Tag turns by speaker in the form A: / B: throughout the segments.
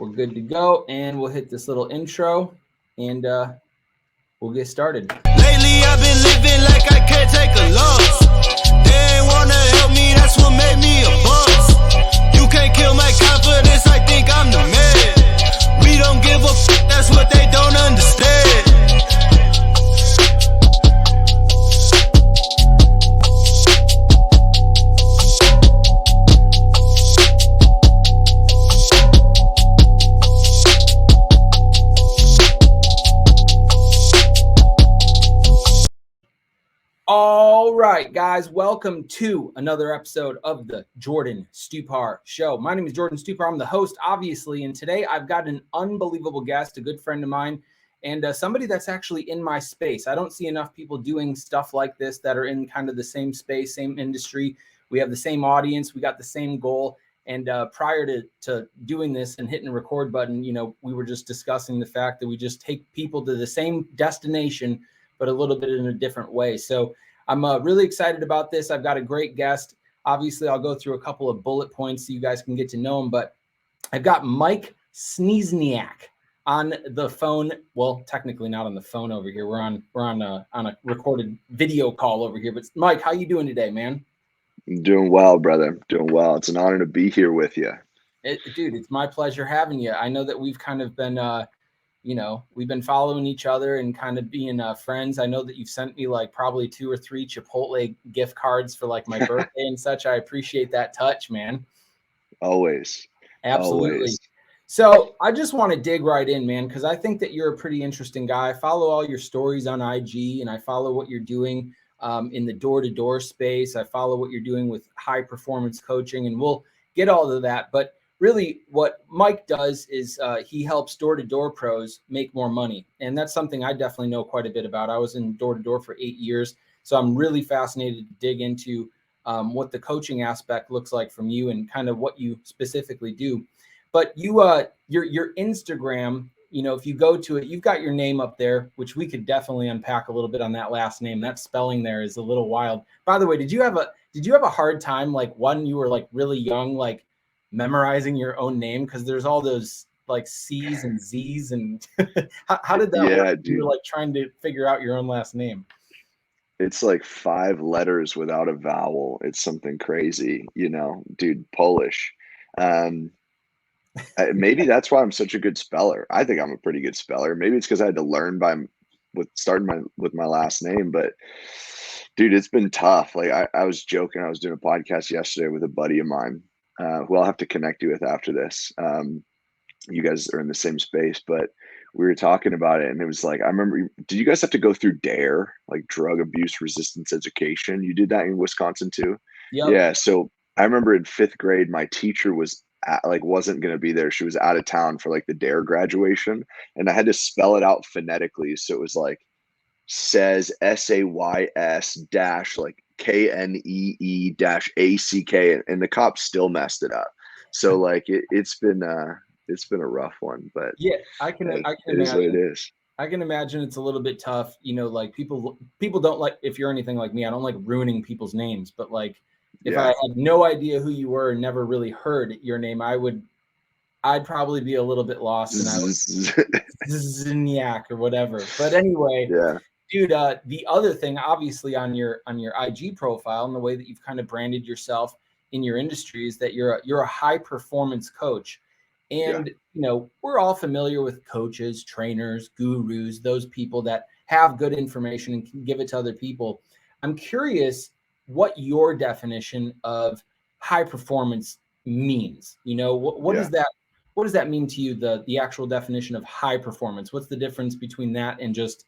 A: We're good to go, and we'll hit this little intro, and we'll get started.
B: Lately, I've been living like I can't take a loss. They ain't wanna help me, that's what made me a boss. You can't kill my confidence, I think I'm the man. We don't give a f, that's what they don't understand.
A: All right, guys, welcome to another episode of the Jordan Stupar Show. My name is Jordan Stupar. I'm the host, obviously, and today I've got an unbelievable guest, a good friend of mine, and somebody that's actually in my space. I don't see enough people doing stuff like this that are in kind of the same space, same industry. We have the same audience. We got the same goal. And prior to doing this and hitting the record button, you know, we were just discussing the fact that we just take people to the same destination, but a little bit in a different way. So I'm really excited about this. I've got a great guest. Obviously, I'll go through a couple of bullet points so you guys can get to know him, but I've got Mike Szczesniak on the phone. Well, technically not on the phone over here. We're on a recorded video call over here. But Mike, how you doing today, man?
C: I'm doing well, brother. Doing well. It's an honor to be here with you.
A: Dude, it's my pleasure having you. I know that we've kind of been we've been following each other and kind of being friends. I know that you've sent me like probably 2 or 3 Chipotle gift cards for like my birthday and such. I appreciate that touch, man.
C: Always.
A: Absolutely.
C: Always.
A: So I just want to dig right in, man, because I think that you're a pretty interesting guy. I follow all your stories on IG, and I follow what you're doing in the door-to-door space. I follow what you're doing with high-performance coaching, and we'll get all of that. But really, what Mike does is he helps door-to-door pros make more money. And that's something I definitely know quite a bit about. I was in door-to-door for 8 years. So I'm really fascinated to dig into what the coaching aspect looks like from you and kind of what you specifically do. But your Instagram, you know, if you go to it, you've got your name up there, which we could definitely unpack a little bit on that last name. That spelling there is a little wild. By the way, did you have a hard time, like when you were like really young, like memorizing your own name? Because there's all those like C's and Z's, and how did that work?
C: Dude.
A: You were like trying to figure out your own last name.
C: It's like 5 letters without a vowel. It's something crazy, you know, dude. Polish. Maybe that's why I'm such a good speller. I think I'm a pretty good speller. Maybe it's because I had to learn with my last name. But dude, it's been tough. Like I was joking. I was doing a podcast yesterday with a buddy of mine, who I'll have to connect you with after this. You guys are in the same space, but we were talking about it, and it was like, I remember, did you guys have to go through DARE, like drug abuse resistance education? You did that in Wisconsin too?
A: Yep.
C: Yeah. So I remember in 5th grade, my teacher wasn't going to be there. She was out of town for like the DARE graduation, and I had to spell it out phonetically. So it was like says SAYS dash like KNEE dash ACK, and the cops still messed it up. So like it's been a rough one, but
A: yeah, I can
C: it
A: imagine.
C: Is what it is.
A: I can imagine it's a little bit tough, you know, like people don't like, if you're anything like me, I don't like ruining people's names, but like if I had no idea who you were and never really heard your name, I'd probably be a little bit lost, and I would Szczesniak or whatever. But anyway,
C: yeah.
A: Dude, the other thing, obviously, on your IG profile and the way that you've kind of branded yourself in your industry is that you're a high performance coach. And, you know, we're all familiar with coaches, trainers, gurus, those people that have good information and can give it to other people. I'm curious what your definition of high performance means. You know, what does that mean to you, the actual definition of high performance? What's the difference between that and just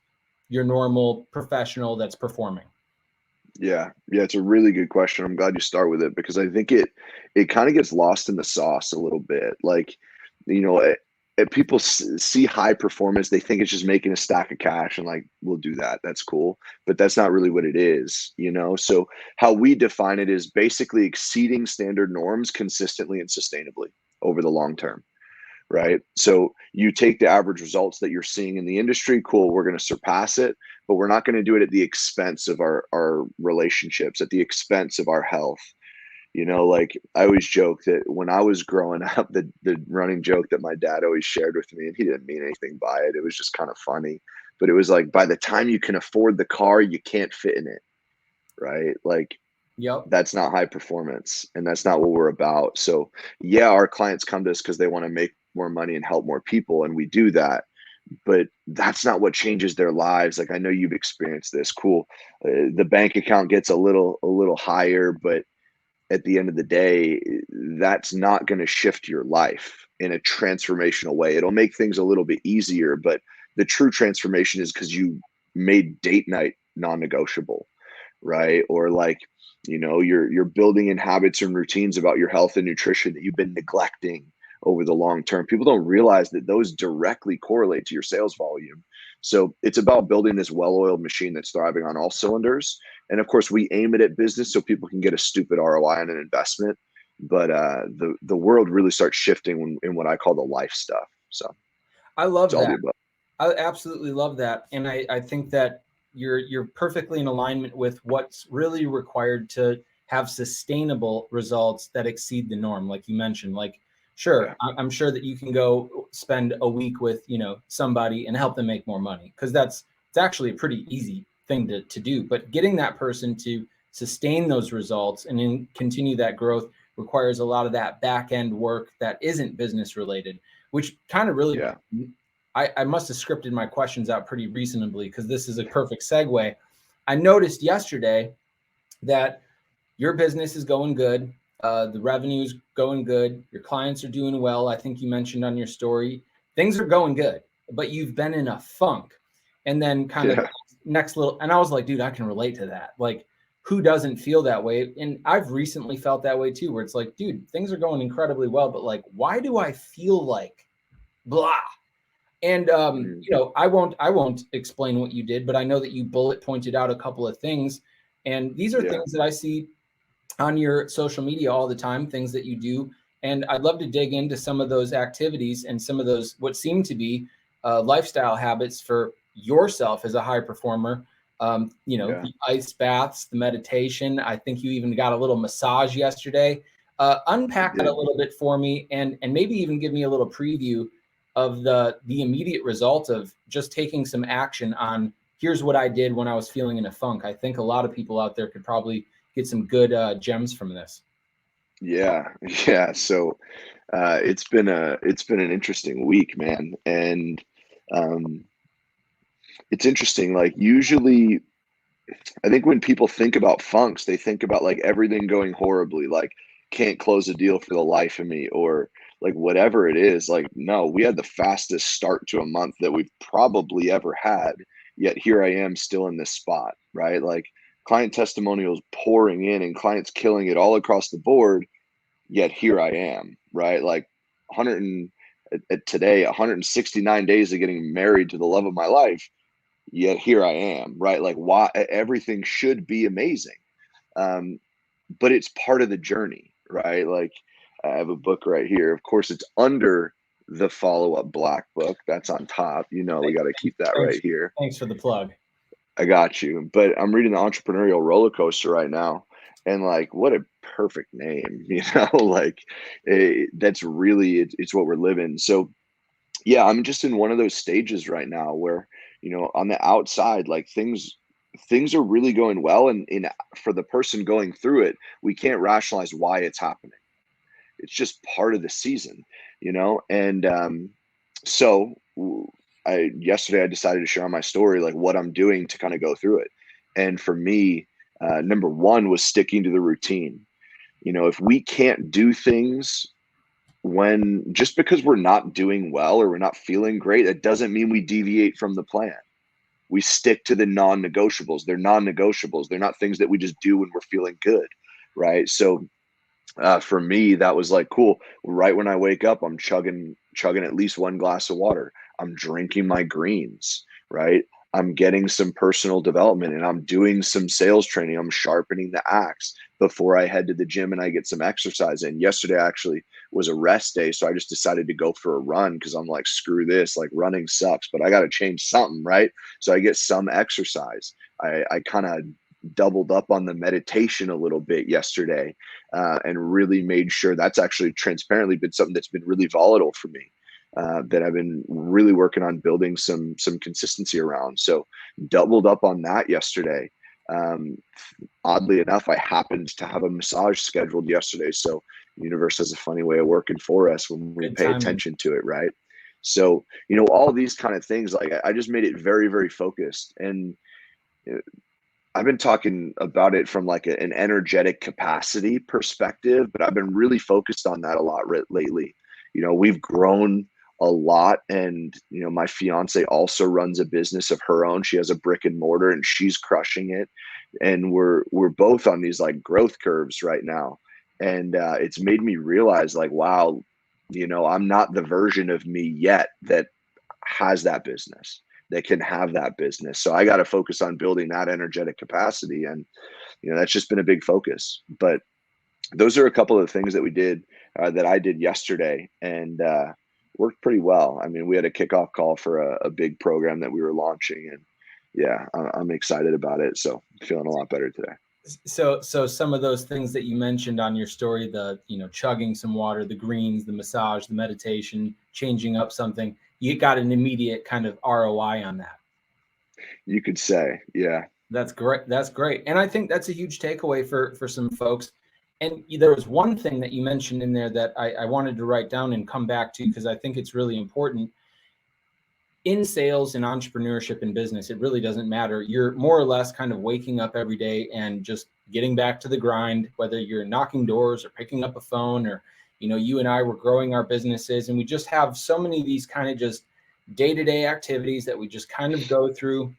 A: your normal professional that's performing?
C: Yeah, it's a really good question. I'm glad you start with it, because I think it kind of gets lost in the sauce a little bit. Like, you know, people see high performance, they think it's just making a stack of cash and like, we'll do that. That's cool. But that's not really what it is, you know? So how we define it is basically exceeding standard norms consistently and sustainably over the long term. Right. So you take the average results that you're seeing in the industry. Cool. We're going to surpass it, but we're not going to do it at the expense of our relationships, at the expense of our health, Like I always joke that when I was growing up, the running joke that my dad always shared with me, and he didn't mean anything by it. It was just kind of funny, but it was like, by the time you can afford the car, you can't fit in it, right? Like
A: Yep.
C: that's not high performance, and that's not what we're about. So yeah, our clients come to us because they want to make more money and help more people, and we do that. But that's not what changes their lives. Like I know you've experienced this. Cool. The bank account gets a little higher, but at the end of the day, that's not going to shift your life in a transformational way. It'll make things a little bit easier, but the true transformation is because you made date night non-negotiable, right? Or like, you're building in habits and routines about your health and nutrition that you've been neglecting over the long term. People don't realize that those directly correlate to your sales volume. So it's about building this well-oiled machine that's thriving on all cylinders. And of course, we aim it at business so people can get a stupid ROI on an investment. But the world really starts shifting in what I call the life stuff. So
A: I love
C: it's all the
A: that.
C: above.
A: I absolutely love that. And I think that you're perfectly in alignment with what's really required to have sustainable results that exceed the norm. Like you mentioned, like, sure,
C: Yeah.
A: I'm sure that you can go spend a week with, somebody and help them make more money. Cause it's actually a pretty easy thing to do, but getting that person to sustain those results and then continue that growth requires a lot of that back end work that isn't business related, which kind of really,
C: Yeah.
A: I must have scripted my questions out pretty reasonably because this is a perfect segue. I noticed yesterday that your business is going good. The revenue's going good. Your clients are doing well. I think you mentioned on your story, things are going good, but you've been in a funk. And then kind of
C: Yeah.
A: next little, and I was like, dude, I can relate to that. Like, who doesn't feel that way? And I've recently felt that way too, where it's like, dude, things are going incredibly well, but like, why do I feel like blah? And
C: Mm.
A: I won't explain what you did, but I know that you bullet pointed out a couple of things, and these are
C: Yeah.
A: things that I see on your social media all the time, things that you do. And I'd love to dig into some of those activities and some of those what seem to be lifestyle habits for yourself as a high performer.
C: Yeah.
A: The ice baths, the meditation. I think you even got a little massage yesterday.
C: I
A: Unpack that a
C: did.
A: little bit for me, and maybe even give me a little preview of the immediate result of just taking some action on here's what I did when I was feeling in a funk. I think a lot of people out there could probably get some good gems from this.
C: Yeah. Yeah. So it's been an interesting week, man. And um it's interesting. Like usually I think when people think about funks, they think about like everything going horribly, like can't close a deal for the life of me, or like whatever it is. Like, no, we had the fastest start to a month that we've probably ever had. Yet here I am still in this spot, right? Like client testimonials pouring in and clients killing it all across the board. Yet here I am, right? Like 100 at today, 169 days of getting married to the love of my life, yet here I am, right? Like why everything should be amazing. Um, but it's part of the journey, right? Like I have a book right here. Of course, it's under the follow-up black book. That's on top. We got to keep that
A: Thanks,
C: right here.
A: thanks for the plug.
C: I got you. But I'm reading the entrepreneurial roller coaster right now. And like, what a perfect name, like that's really, it's what we're living. So yeah, I'm just in one of those stages right now where, on the outside, like things are really going well. And for the person going through it, we can't rationalize why it's happening. It's just part of the season. And so yesterday I decided to share on my story, like what I'm doing to kind of go through it. And for me, number one was sticking to the routine. If we can't do things when just because we're not doing well or we're not feeling great, that doesn't mean we deviate from the plan. We stick to the non-negotiables. They're non-negotiables. They're not things that we just do when we're feeling good, right? So for me, that was like cool. Right when I wake up, I'm chugging at least one glass of water. I'm drinking my greens, right? I'm getting some personal development and I'm doing some sales training. I'm sharpening the axe before I head to the gym and I get some exercise in. Yesterday actually was a rest day, so I just decided to go for a run because I'm like, screw this, like running sucks, but I got to change something, right? So I get some exercise. I kind of doubled up on the meditation a little bit yesterday, and really made sure that's actually transparently been something that's been really volatile for me. That I've been really working on building some consistency around. So doubled up on that yesterday. Oddly enough, I happened to have a massage scheduled yesterday. So the universe has a funny way of working for us when we pay attention to it, right? So, all these kind of things, like I just made it very, very focused. And I've been talking about it from like an energetic capacity perspective, but I've been really focused on that a lot lately. We've grown a lot, and my fiance also runs a business of her own. She has a brick and mortar and she's crushing it, and we're both on these like growth curves right now. And it's made me realize, like, wow, I'm not the version of me yet that has that business, that can have that business. So I got to focus on building that energetic capacity, and that's just been a big focus. But those are a couple of things that we did, that I did yesterday, and worked pretty well. I mean, we had a kickoff call for a big program that we were launching, and yeah, I'm excited about it. So feeling a lot better today.
A: So some of those things that you mentioned on your story, the, chugging some water, the greens, the massage, the meditation, changing up something, you got an immediate kind of ROI on that.
C: You could say, yeah.
A: That's great. That's great. And I think that's a huge takeaway for some folks. And there was one thing that you mentioned in there that I wanted to write down and come back to, because I think it's really important. In sales and entrepreneurship and business, it really doesn't matter. You're more or less kind of waking up every day and just getting back to the grind, whether you're knocking doors or picking up a phone, or, you and I were growing our businesses, and we just have so many of these kind of just day-to-day activities that we just kind of go through.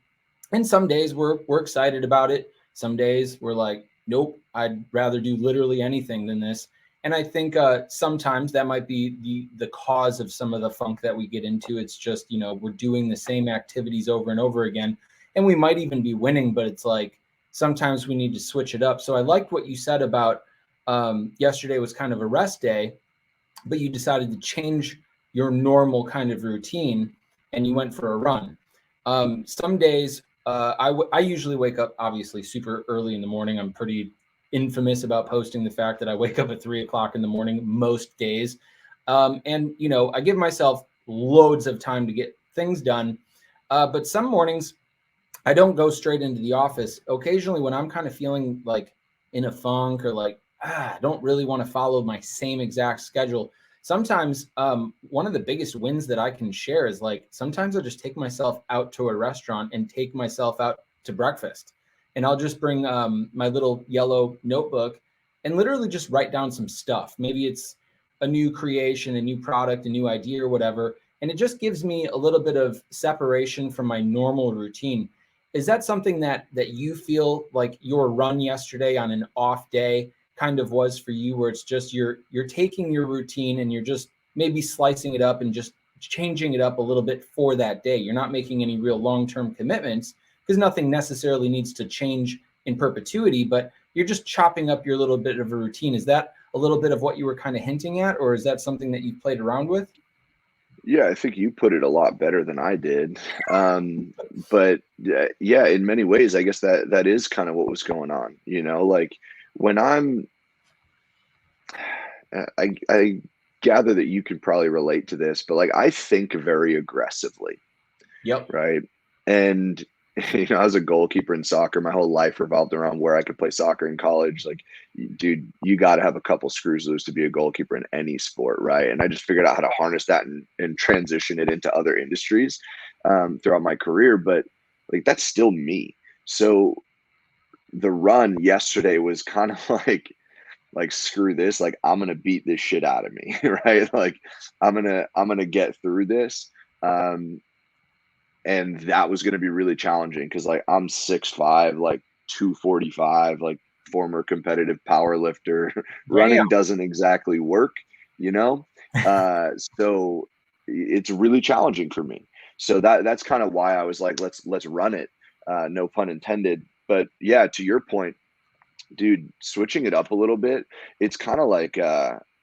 A: And some days we're excited about it. Some days we're like, nope, I'd rather do literally anything than this. And I think sometimes that might be the cause of some of the funk that we get into. It's just, we're doing the same activities over and over again, and we might even be winning, but it's like sometimes we need to switch it up. So I liked what you said about yesterday was kind of a rest day, but you decided to change your normal kind of routine and you went for a run. Some days I usually wake up obviously super early in the morning. I'm pretty infamous about posting the fact that I wake up at 3:00 in the morning most days. And, I give myself loads of time to get things done. But some mornings I don't go straight into the office. Occasionally when I'm kind of feeling like in a funk, or like, I don't really want to follow my same exact schedule. Sometimes one of the biggest wins that I can share is like, sometimes I'll just take myself out to a restaurant and take myself out to breakfast. And I'll just bring my little yellow notebook and literally just write down some stuff. Maybe it's a new creation, a new product, a new idea, or whatever. And it just gives me a little bit of separation from my normal routine. Is that something that you feel like your run yesterday on an off day kind of was for you, where it's just you're taking your routine and you're just maybe slicing it up and just changing it up a little bit for that day? You're not making any real long-term commitments, because nothing necessarily needs to change in perpetuity, but you're just chopping up your little bit of a routine. Is that a little bit of what you were kind of hinting at, or is that something that you've played around with?
C: Yeah, I think you put it a lot better than I did. But yeah, in many ways, I guess that is kind of what was going on. Like when I gather that you could probably relate to this, but like I think very aggressively.
A: Yep.
C: Right. And I was a goalkeeper in soccer. My whole life revolved around where I could play soccer in college. Like, dude, you got to have a couple screws loose to be a goalkeeper in any sport, right? And I just figured out how to harness that and transition it into other industries throughout my career. But like, that's still me. So the run yesterday was kind of like screw this. Like, I'm gonna beat this shit out of me, right? Like, I'm gonna get through this. And that was going to be really challenging because like I'm 6'5", like 245, like former competitive power lifter. Running doesn't exactly work, so it's really challenging for me. So that's kind of why I was like, let's run it. No pun intended. But yeah, to your point, dude, switching it up a little bit, it's kind of like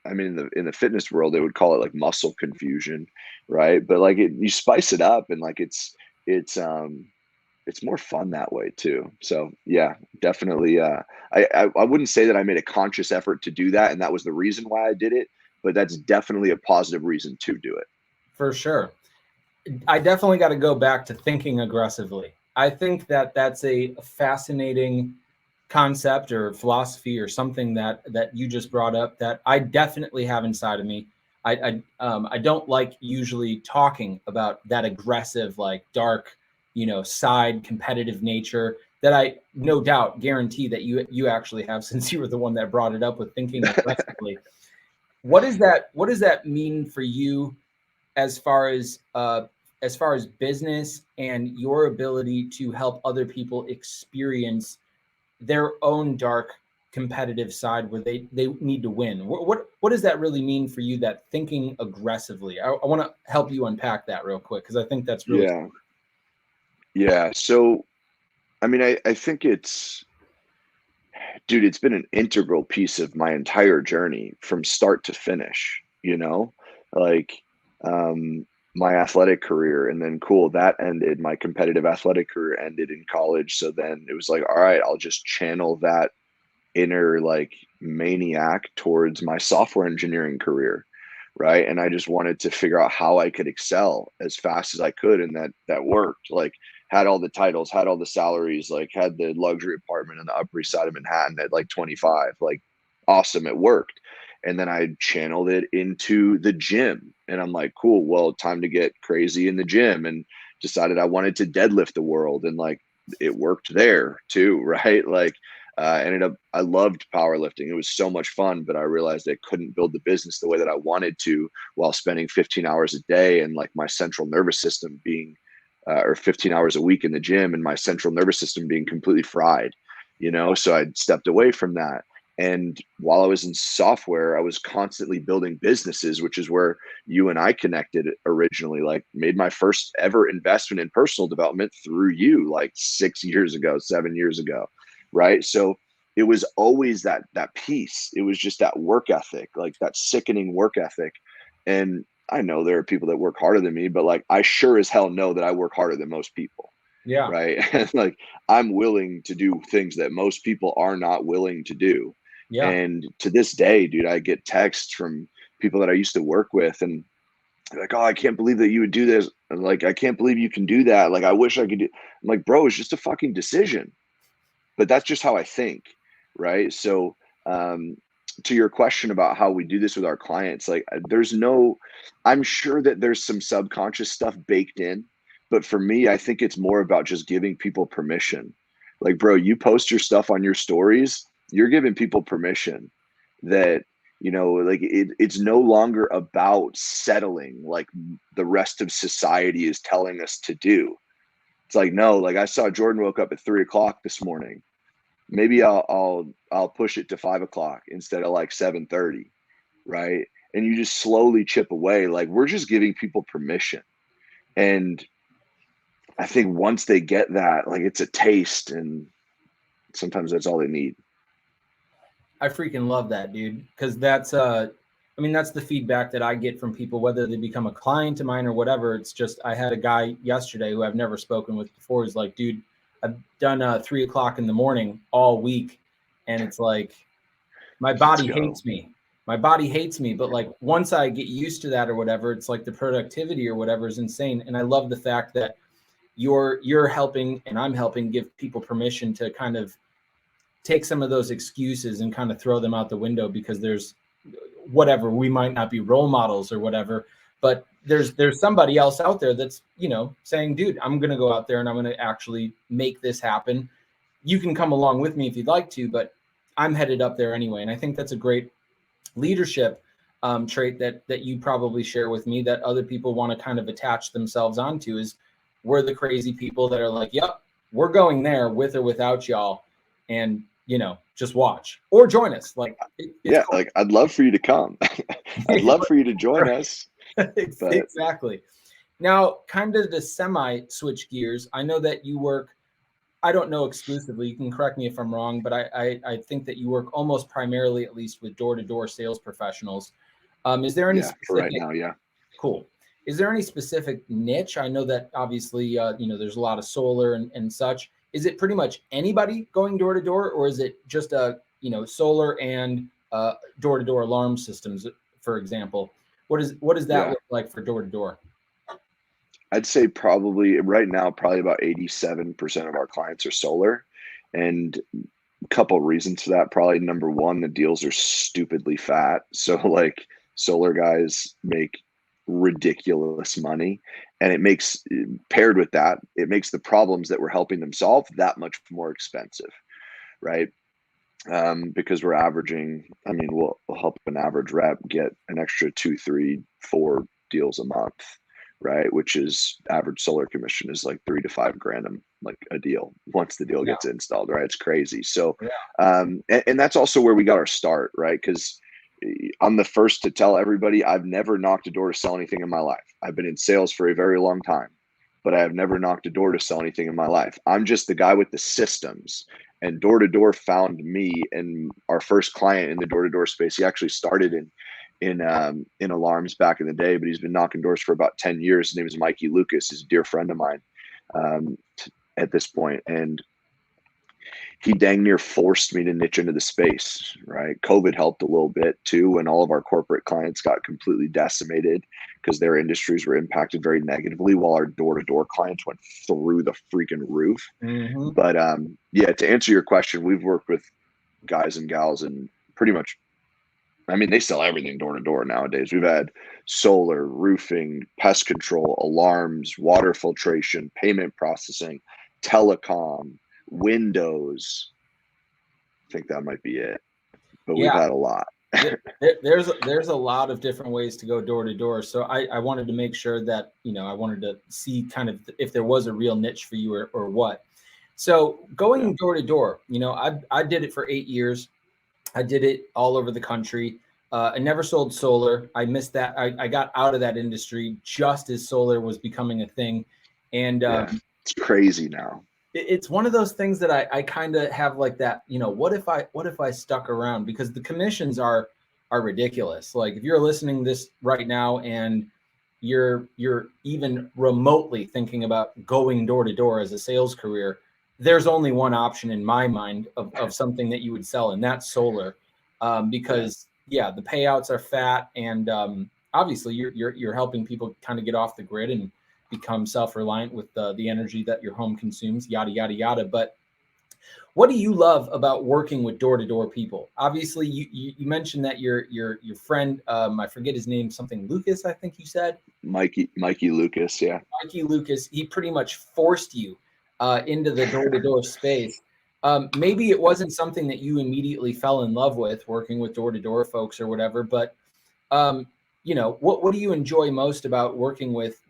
C: I mean, in the fitness world, they would call it like muscle confusion, right? But like you spice it up, and like it's it's more fun that way too. So yeah, definitely. I wouldn't say that I made a conscious effort to do that, and that was the reason why I did it, but that's definitely a positive reason to do it.
A: For sure. I definitely got to go back to thinking aggressively. I think that that's a fascinating concept or philosophy or something that you just brought up that I definitely have inside of me. I don't like usually talking about that aggressive, like dark, side competitive nature that I no doubt guarantee that you actually have, since you were the one that brought it up with thinking aggressively. What does that mean for you as far as business and your ability to help other people experience their own dark competitive side where they need to win? What does that really mean for you, that thinking aggressively? I want to help you unpack that real quick, because I think that's really
C: Yeah. Yeah. So, I mean, I think dude, it's been an integral piece of my entire journey from start to finish, like, my athletic career. And then cool, that ended. My competitive athletic career ended in college. So then it was like, all right, I'll just channel that inner like maniac towards my software engineering career, right? And I just wanted to figure out how I could excel as fast as I could, and that worked. Like, had all the titles, had all the salaries, like had the luxury apartment on the Upper East Side of Manhattan at like 25. Like, awesome, it worked. And then I channeled it into the gym, and I'm like, cool, well, time to get crazy in the gym, and decided I wanted to deadlift the world, and like it worked there too, right? Like, I loved powerlifting. It was so much fun, but I realized I couldn't build the business the way that I wanted to while spending 15 hours a day, and like my central nervous system being, or 15 hours a week in the gym, and my central nervous system being completely fried, So I stepped away from that. And while I was in software, I was constantly building businesses, which is where you and I connected originally. Like, made my first ever investment in personal development through you, like 6 years ago, 7 years ago. Right. So it was always that piece. It was just that work ethic, like that sickening work ethic. And I know there are people that work harder than me, but like, I sure as hell know that I work harder than most people.
A: yeah.
C: Right. And like, I'm willing to do things that most people are not willing to do.
A: Yeah.
C: And to this day, dude, I get texts from people that I used to work with, and they're like, oh, I can't believe that you would do this. And like, I can't believe you can do that. Like, I wish I could do. I'm like, bro, it's just a fucking decision. But that's just how I think, right? So, to your question about how we do this with our clients, like, I'm sure that there's some subconscious stuff baked in, but for me, I think it's more about just giving people permission. Like, bro, you post your stuff on your stories, you're giving people permission that, like, it's no longer about settling like the rest of society is telling us to do. It's like, no, like, I saw Jordan woke up at 3 o'clock this morning. Maybe I'll push it to 5 o'clock instead of like 7:30, right? And you just slowly chip away. Like, we're just giving people permission. And I think once they get that, like, it's a taste, and sometimes that's all they need.
A: I freaking love that, dude, because that's that's the feedback that I get from people, whether they become a client of mine or whatever. It's just, I had a guy yesterday who I've never spoken with before. He's like, dude, I've done 3 o'clock in the morning all week, and it's like, my body hates me. My body hates me, but like, once I get used to that or whatever, it's like the productivity or whatever is insane. And I love the fact that you're helping and I'm helping give people permission to kind of take some of those excuses and kind of throw them out the window, because there's whatever, we might not be role models or whatever, but there's somebody else out there that's, saying, dude, I'm going to go out there and I'm going to actually make this happen. You can come along with me if you'd like to, but I'm headed up there anyway. And I think that's a great leadership trait that you probably share with me, that other people want to kind of attach themselves onto, is we're the crazy people that are like, yep, we're going there with or without y'all. And, just watch or join us. Like,
C: yeah, cool. Like, I'd love for you to come. I'd love for you to join us. But...
A: Exactly. Now, kind of to switch gears, I know that you work, I don't know exclusively, you can correct me if I'm wrong, but I think that you work almost primarily, at least, with door-to-door sales professionals. Is there any specific...
C: for right now, yeah.
A: Cool. is there any specific niche? I know that obviously, there's a lot of solar and such. Is it pretty much anybody going door to door, or is it just solar and door to door alarm systems, for example? What does that look like for door to door?
C: I'd say probably right now, probably about 87% of our clients are solar. And a couple of reasons for that. Probably number one, the deals are stupidly fat. So like solar guys make ridiculous money. And it makes, paired with that, it makes the problems that we're helping them solve that much more expensive, right? Because we're averaging, we'll help an average rep get an extra 2, 3, 4 deals a month, right? Which is average solar commission is like 3 to 5 grand like a deal once the deal gets installed, right? It's crazy. So, and that's also where we got our start, right? Because I'm the first to tell everybody I've never knocked a door to sell anything in my life. I've been in sales for a very long time, but I have never knocked a door to sell anything in my life. I'm just the guy with the systems. And Door to Door found me, and our first client in the door to door space. He actually started in alarms back in the day, but he's been knocking doors for about 10 years. His name is Mikey Lucas. He's a dear friend of mine at this point. And he dang near forced me to niche into the space, right? COVID helped a little bit too, when all of our corporate clients got completely decimated because their industries were impacted very negatively, while our door-to-door clients went through the freaking roof.
A: Mm-hmm.
C: But to answer your question, we've worked with guys and gals and pretty much, they sell everything door to door nowadays. We've had solar, roofing, pest control, alarms, water filtration, payment processing, telecom, Windows. I think that might be it, but we've had a lot.
A: There's a lot of different ways to go door to door. So I wanted to make sure that, I wanted to see kind of if there was a real niche for you or what. So going door to door, I did it for 8 years. I did it all over the country. I never sold solar. I missed that. I got out of that industry just as solar was becoming a thing. And
C: it's crazy now.
A: It's one of those things that I kind of have like that, what if I stuck around, because the commissions are ridiculous. Like if you're listening to this right now and you're even remotely thinking about going door to door as a sales career, there's only one option in my mind of something that you would sell, and that's solar. Because the payouts are fat, and obviously you're helping people kind of get off the grid and become self-reliant with the energy that your home consumes, yada, yada, yada. But what do you love about working with door-to-door people? Obviously, you mentioned that your friend, I forget his name, something Lucas, I think you said.
C: Mikey Lucas, yeah.
A: Mikey Lucas, he pretty much forced you into the door-to-door space. Maybe it wasn't something that you immediately fell in love with, working with door-to-door folks or whatever, but what do you enjoy most about working with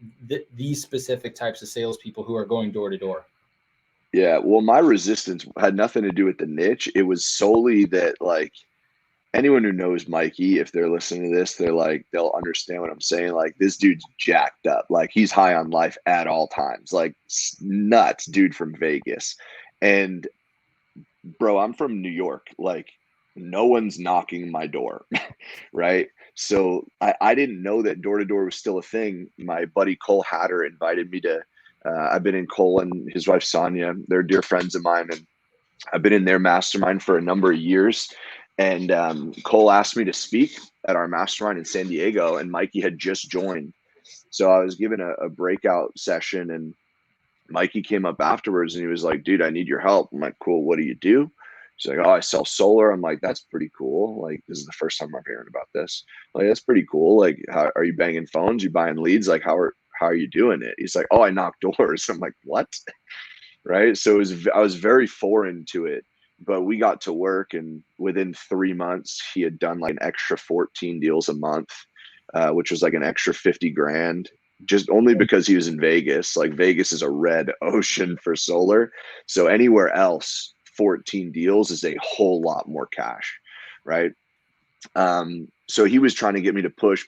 A: these specific types of salespeople who are going door to door?
C: Yeah, well, my resistance had nothing to do with the niche. It was solely that, like, anyone who knows Mikey, if they're listening to this, they'll understand what I'm saying. Like, this dude's jacked up. Like, he's high on life at all times. Like, nuts dude from Vegas. And bro, I'm from New York. Like, no one's knocking my door, right? So I didn't know that door to door was still a thing. My buddy Cole Hatter invited me to. I've been in Cole and his wife Sonia. They're dear friends of mine, and I've been in their mastermind for a number of years. And Cole asked me to speak at our mastermind in San Diego, and Mikey had just joined. So I was given a breakout session, and Mikey came up afterwards and he was like, "Dude, I need your help." I'm like, "Cool. What do you do?" He's like, "Oh, I sell solar." I'm like, "That's pretty cool. Like, this is the first time I'm hearing about this. Like, that's pretty cool. Like, how are you banging phones? You buying leads? Like, how are you doing it?" He's like, "Oh, I knock doors." I'm like, "What?" Right. So I was very foreign to it, but we got to work, and within 3 months, he had done like an extra 14 deals a month, which was like an extra 50 grand. Just only because he was in Vegas. Like, Vegas is a red ocean for solar. So anywhere else, 14 deals is a whole lot more cash, right? So he was trying to get me to push,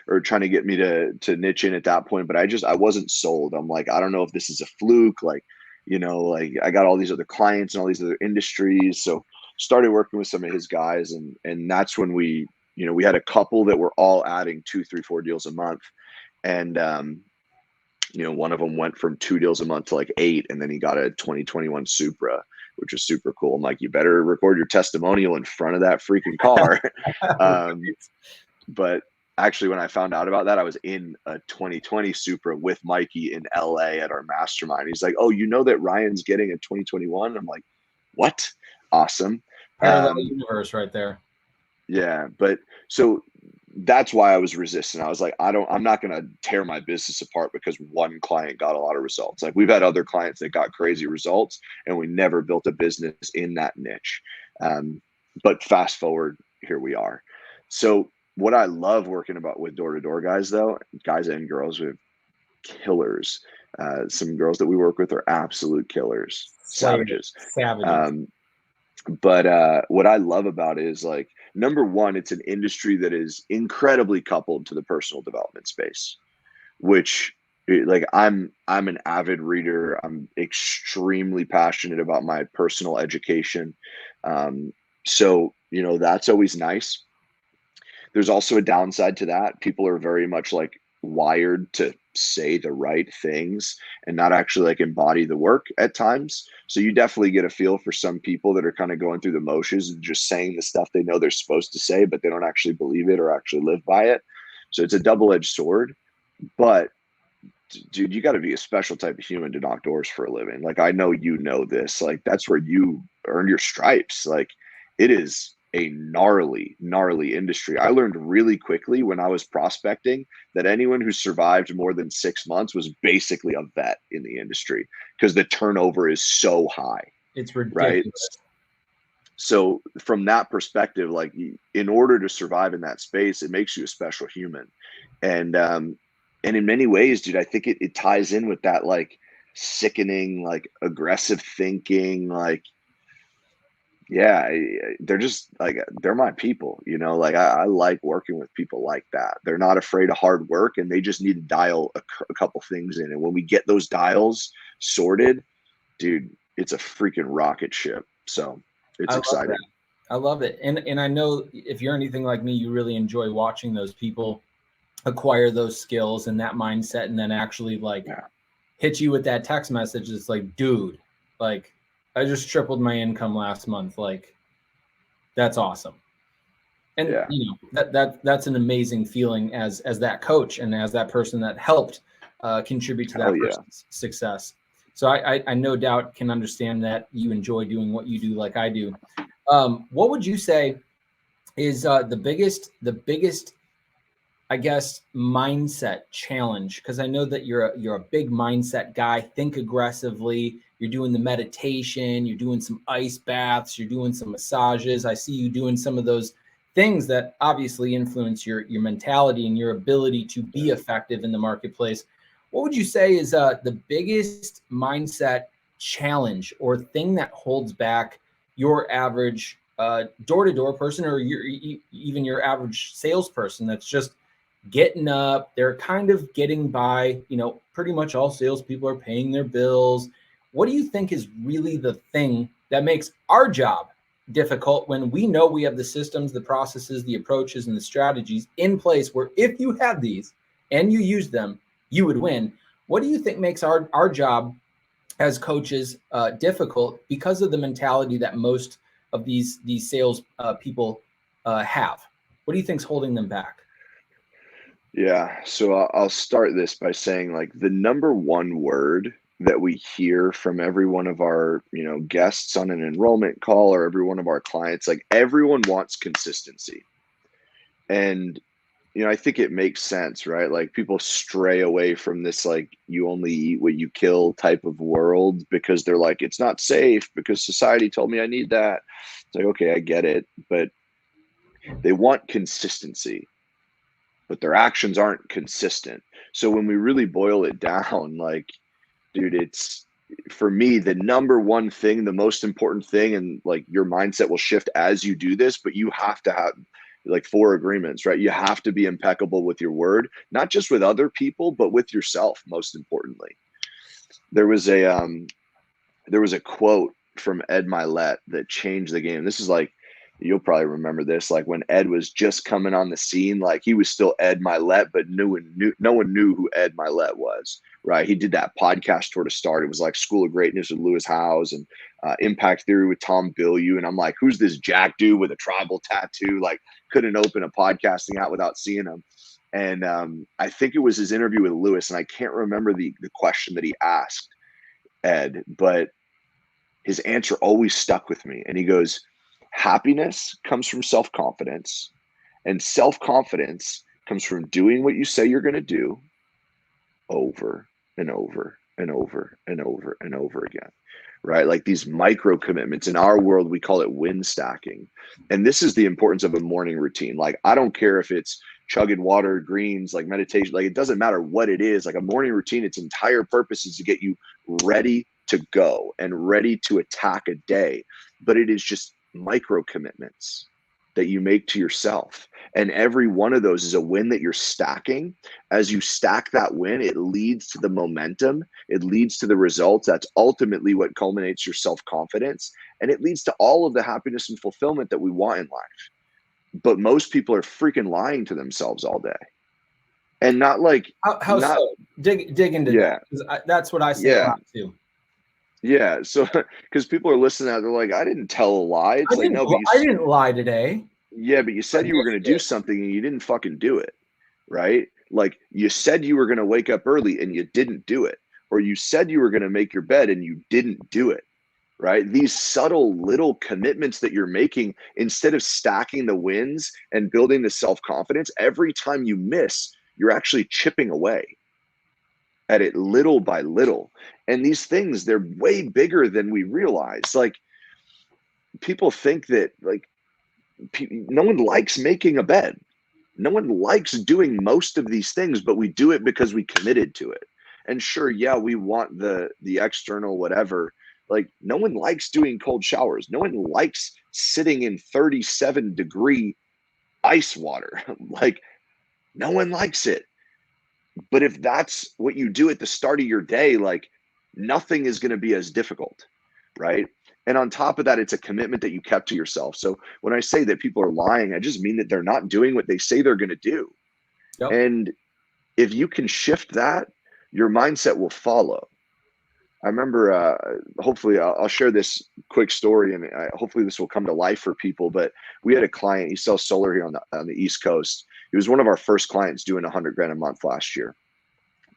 C: or trying to get me to niche in at that point, but I wasn't sold. I'm like, I don't know if this is a fluke. Like, like, I got all these other clients and all these other industries. So started working with some of his guys, and that's when we had a couple that were all adding 2, 3, 4 deals a month. And, one of them went from 2 deals a month to like 8, and then he got a 2021 Supra, which was super cool. I'm like, you better record your testimonial in front of that freaking car. But actually, when I found out about that, I was in a 2020 Supra with Mikey in LA at our mastermind. He's like, oh, you know that Ryan's getting a 2021? I'm like, what? Awesome.
A: Parallel universe right there.
C: Yeah. But so that's why I was resistant. I was like, I'm not going to tear my business apart because one client got a lot of results. Like, we've had other clients that got crazy results and we never built a business in that niche. But fast forward, here we are. So what I love working about with door-to-door guys, though, guys and girls, we have killers. Some girls that we work with are absolute killers, savages. But what I love about it is, like, number one, it's an industry that is incredibly coupled to the personal development space, which, like, I'm an avid reader. I'm extremely passionate about my personal education. So, that's always nice. There's also a downside to that. People are very much like wired to say the right things and not actually like embody the work at times. So you definitely get a feel for some people that are kind of going through the motions and just saying the stuff they know they're supposed to say, but they don't actually believe it or actually live by it. So it's a double-edged sword. But dude, you got to be a special type of human to knock doors for a living. Like, I know this. Like, that's where you earn your stripes. Like, it is a gnarly industry. I learned really quickly when I was prospecting that anyone who survived more than 6 months was basically a vet in the industry because the turnover is so high.
A: It's ridiculous. Right?
C: So from that perspective, like, in order to survive in that space, it makes you a special human. And in many ways, dude, I think it ties in with that, like, sickening, like, aggressive thinking, like, yeah, they're just like, they're my people, like, I like working with people like that. They're not afraid of hard work and they just need to dial a couple things in. And when we get those dials sorted, dude, it's a freaking rocket ship. So it's exciting.
A: I love it. And I know if you're anything like me, you really enjoy watching those people acquire those skills and that mindset, and then actually hit you with that text message. It's like, dude, like, I just tripled my income last month. Like, that's awesome. And that's an amazing feeling as that coach and as that person that helped contribute to that person's success. So I no doubt can understand that you enjoy doing what you do like I do. What would you say is the biggest, I guess, mindset challenge? Because I know that you're a big mindset guy. Think aggressively. You're doing the meditation. You're doing some ice baths. You're doing some massages. I see you doing some of those things that obviously influence your mentality and your ability to be effective in the marketplace. What would you say is the biggest mindset challenge or thing that holds back your average door-to-door person, or even your average salesperson that's just getting up? They're kind of getting by. Pretty much all salespeople are paying their bills. What do you think is really the thing that makes our job difficult when we know we have the systems, the processes, the approaches, and the strategies in place where if you have these and you use them, you would win? What do you think makes our job as coaches difficult because of the mentality that most of these sales people have? What do you think's holding them back?
C: Yeah. So I'll start this by saying, like, the number one word that we hear from every one of our, guests on an enrollment call, or every one of our clients, like, everyone wants consistency. And, I think it makes sense, right? Like, people stray away from this, like, you only eat what you kill type of world because they're like, it's not safe because society told me I need that. It's like, okay, I get it. But they want consistency, but their actions aren't consistent. So when we really boil it down, like, dude, it's, for me, the number one thing, the most important thing, and, like, your mindset will shift as you do this, but you have to have, like, 4 agreements, right? You have to be impeccable with your word, not just with other people, but with yourself, most importantly. There was a quote from Ed Milet that changed the game. This is like you'll probably remember this, like when Ed was just coming on the scene, like he was still Ed Milet, but no one knew who Ed Milet was, right? He did that podcast tour to start. It was like School of Greatness with Lewis Howes and Impact Theory with Tom Bilyeu. And I'm like, who's this Jack dude with a tribal tattoo? Like couldn't open a podcasting out without seeing him. And I think it was his interview with Lewis, and I can't remember the question that he asked Ed, but his answer always stuck with me. And he goes, happiness comes from self-confidence, and self-confidence comes from doing what you say you're going to do over and over and over and over and over again, right? Like these micro commitments. In our world, we call it win stacking. And this is the importance of a morning routine. Like, I don't care if it's chugging water, greens, like meditation, like it doesn't matter what it is. Like a morning routine, its entire purpose is to get you ready to go and ready to attack a day. But it is just micro commitments that you make to yourself. And every one of those is a win that you're stacking. As you stack that win, it leads to the momentum. It leads to the results. That's ultimately what culminates your self-confidence. And it leads to all of the happiness and fulfillment that we want in life. But most people are freaking lying to themselves all day. And not like
A: how
C: not,
A: so? Dig into that. 'Cause that's what I say a lot too.
C: Yeah, so because people are listening out, they're like, I didn't tell a lie. It's like, no, but
A: I didn't lie today.
C: Yeah, but you said you were going to do something and you didn't fucking do it, right? Like you said you were going to wake up early and you didn't do it. Or you said you were going to make your bed and you didn't do it, right? These subtle little commitments that you're making, instead of stacking the wins and building the self-confidence, every time you miss, you're actually chipping away at it little by little. And these things, they're way bigger than we realize. Like people think that like no one likes making a bed. No one likes doing most of these things, but we do it because we committed to it. And sure, yeah, we want the external whatever. Like no one likes doing cold showers. No one likes sitting in 37-degree ice water. Like no one likes it. But if that's what you do at the start of your day, like nothing is going to be as difficult, right? And on top of that, it's a commitment that you kept to yourself. So when I say that people are lying, I just mean that they're not doing what they say they're going to do. Yep. And if you can shift that, your mindset will follow. I remember, hopefully I'll share this quick story, and hopefully this will come to life for people. But we had a client, he sells solar here on the East Coast. He was one of our first clients doing $100,000 a month last year.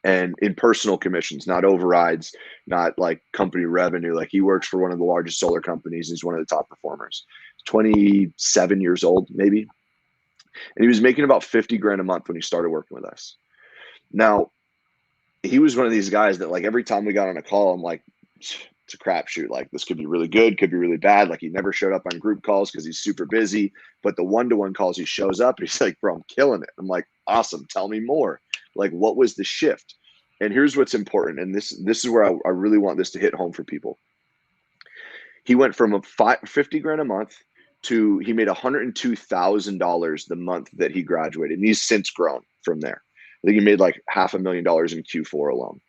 C: And in personal commissions, not overrides, not like company revenue. Like he works for one of the largest solar companies. He's one of the top performers. 27 years old, maybe. And he was making about $50,000 a month when he started working with us. Now, he was one of these guys that like every time we got on a call, I'm like, it's a crapshoot. Like this could be really good, could be really bad. Like he never showed up on group calls because he's super busy. But the one-to-one calls, he shows up and he's like, bro, I'm killing it. I'm like, awesome. Tell me more. Like, what was the shift? And here's what's important. And this is where I really want this to hit home for people. He went from a $50,000 a month to he made $102,000 the month that he graduated. And he's since grown from there. I think he made like $500,000 in Q4 alone.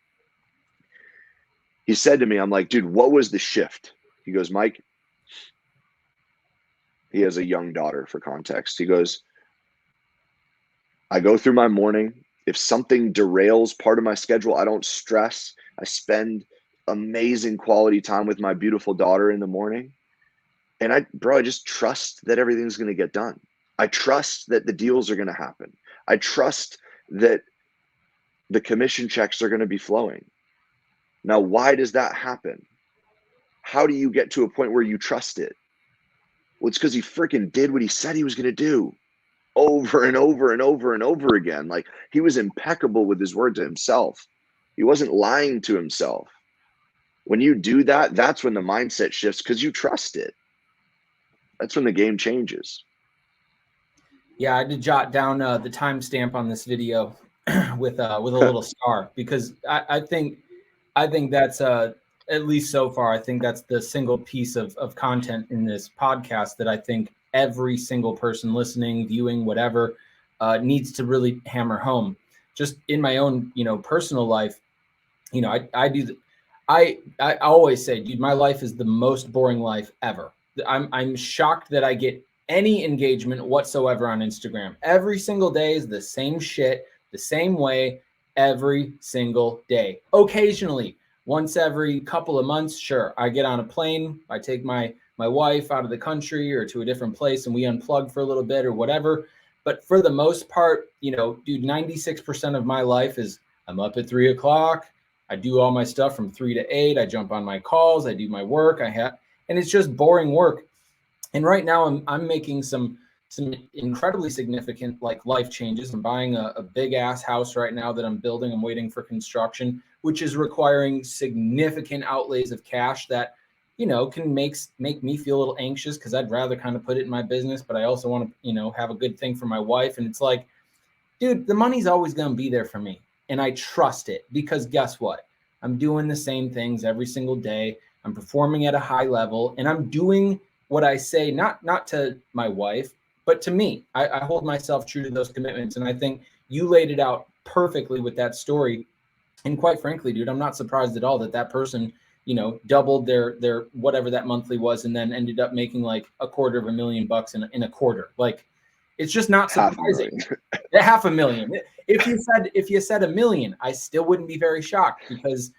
C: He said to me, I'm like, dude, what was the shift? He goes, Mike, he has a young daughter for context. He goes, I go through my morning. If something derails part of my schedule, I don't stress. I spend amazing quality time with my beautiful daughter in the morning. And I just trust that everything's going to get done. I trust that the deals are going to happen. I trust that the commission checks are going to be flowing. Now, why does that happen? How do you get to a point where you trust it? Well, it's because he freaking did what he said he was going to do over and over and over and over again. Like he was impeccable with his word to himself. He wasn't lying to himself. When you do that, that's when the mindset shifts because you trust it. That's when the game changes.
A: Yeah, I did jot down the timestamp on this video with a little star because I think that's at least so far. I think that's the single piece of content in this podcast that I think every single person listening, viewing, whatever, needs to really hammer home. Just in my own, personal life, I always say, dude, my life is the most boring life ever. I'm shocked that I get any engagement whatsoever on Instagram. Every single day is the same shit, the same way, every single day. Occasionally, once every couple of months, sure, I get on a plane, I take my wife out of the country or to a different place and we unplug for a little bit or whatever. But for the most part, you know, dude, 96% of my life is I'm up at 3 o'clock. I do all my stuff from 3 to 8. I jump on my calls. I do my work. And it's just boring work. And right now I'm making some incredibly significant like life changes. I'm buying a big ass house right now that I'm building. I'm waiting for construction, which is requiring significant outlays of cash that, you know, can make me feel a little anxious because I'd rather kind of put it in my business, but I also want to, you know, have a good thing for my wife. And it's like, dude, the money's always going to be there for me. And I trust it because guess what? I'm doing the same things every single day. I'm performing at a high level and I'm doing what I say, not to my wife, but to me. I hold myself true to those commitments. And I think you laid it out perfectly with that story. And quite frankly, dude, I'm not surprised at all that person, you know, doubled their whatever that monthly was and then ended up making like $250,000 in a quarter. Like, it's just not surprising. $500,000. If you said $1 million, I still wouldn't be very shocked because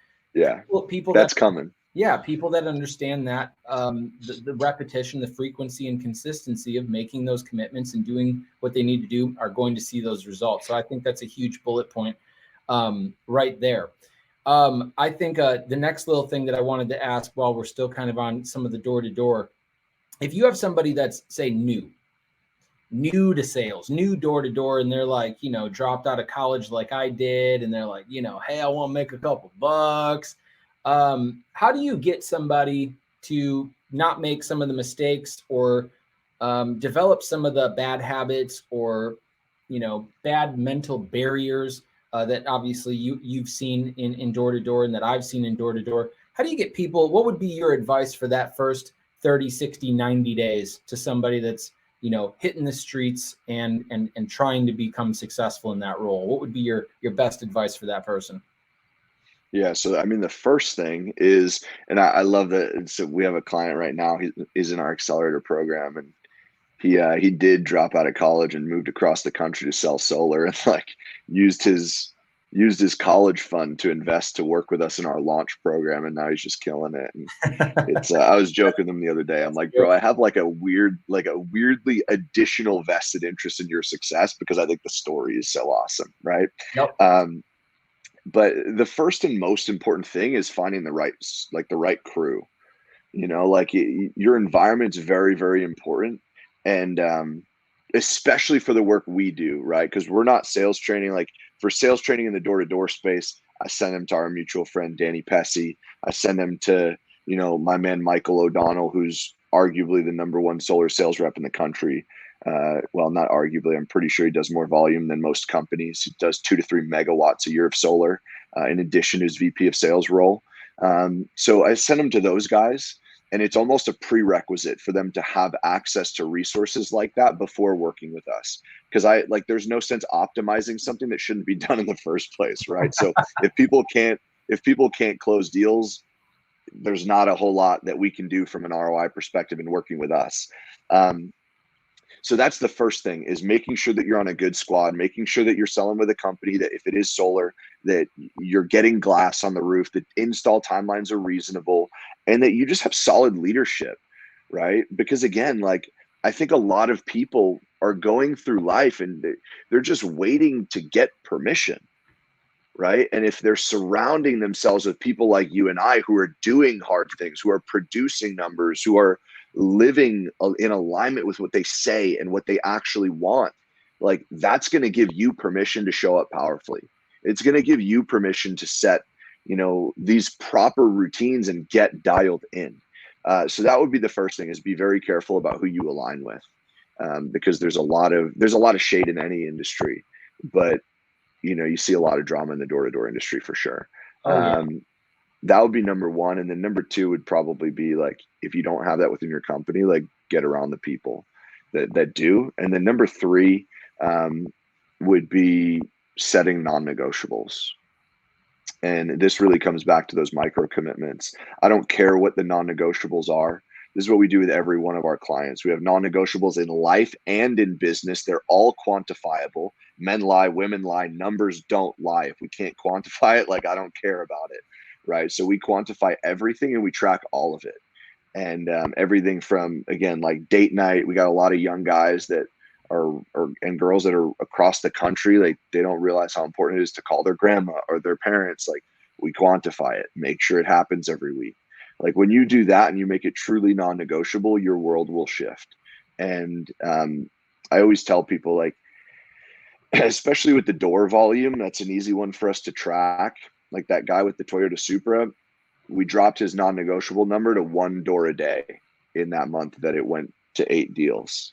A: people
C: that's coming.
A: Yeah, people that understand that the repetition, the frequency and consistency of making those commitments and doing what they need to do are going to see those results. So I think that's a huge bullet point right there. I think the next little thing that I wanted to ask while we're still kind of on some of the door-to-door, if you have somebody that's, say, new to sales, new door-to-door, and they're like, you know, dropped out of college like I did, and they're like, you know, hey, I want to make a couple bucks. How do you get somebody to not make some of the mistakes or develop some of the bad habits or, you know, bad mental barriers that obviously you've seen in door-to-door and that I've seen in door-to-door? How do you get people, what would be your advice for that first 30, 60, 90 days to somebody that's, you know, hitting the streets and trying to become successful in that role? What would be your best advice for that person?
C: Yeah. So, I mean, the first thing is, and I love that. So we have a client right now. He is in our accelerator program, and he did drop out of college and moved across the country to sell solar, and like used his college fund to invest to work with us in our launch program. And now he's just killing it. And it's, I was joking with him the other day. I'm like, bro, I have like a weirdly additional vested interest in your success because I think the story is so awesome. Right.
A: Yep.
C: But the first and most important thing is finding the right crew. You know, like your environment's very, very important. And especially for the work we do, right? Because we're not sales training. Like for sales training in the door-to-door space, I send them to our mutual friend, Danny Pesci. I send them to, you know, my man, Michael O'Donnell, who's arguably the #1 solar sales rep in the country. Well, not arguably, I'm pretty sure he does more volume than most companies. He does 2 to 3 megawatts a year of solar, in addition to his VP of sales role. So I send them to those guys, and it's almost a prerequisite for them to have access to resources like that before working with us. Because there's no sense optimizing something that shouldn't be done in the first place, right? So if people can't close deals, there's not a whole lot that we can do from an ROI perspective in working with us. So that's the first thing, is making sure that you're on a good squad, making sure that you're selling with a company that if it is solar, that you're getting glass on the roof, that install timelines are reasonable, and that you just have solid leadership, right? Because again, like I think a lot of people are going through life and they're just waiting to get permission, right? And if they're surrounding themselves with people like you and I who are doing hard things, who are producing numbers, who are living in alignment with what they say and what they actually want, like that's going to give you permission to show up powerfully. It's going to give you permission to set, you know, these proper routines and get dialed in. So that would be the first thing, is be very careful about who you align with, because there's a lot of shade in any industry, but you know, you see a lot of drama in the door-to-door industry for sure. That would be #1. And then #2 would probably be like, if you don't have that within your company, like get around the people that do. And then #3 would be setting non-negotiables. And this really comes back to those micro commitments. I don't care what the non-negotiables are. This is what we do with every one of our clients. We have non-negotiables in life and in business. They're all quantifiable. Men lie, women lie, numbers don't lie. If we can't quantify it, like, I don't care about it, right? So we quantify everything and we track all of it. And everything from, again, like date night. We got a lot of young guys that are and girls that are across the country. Like, they don't realize how important it is to call their grandma or their parents. Like, we quantify it, make sure it happens every week. Like, when you do that and you make it truly non-negotiable, your world will shift. And I always tell people, like, especially with the door volume, that's an easy one for us to track. Like that guy with the Toyota Supra, we dropped his non-negotiable number to 1 door a day in that month that it went to 8 deals.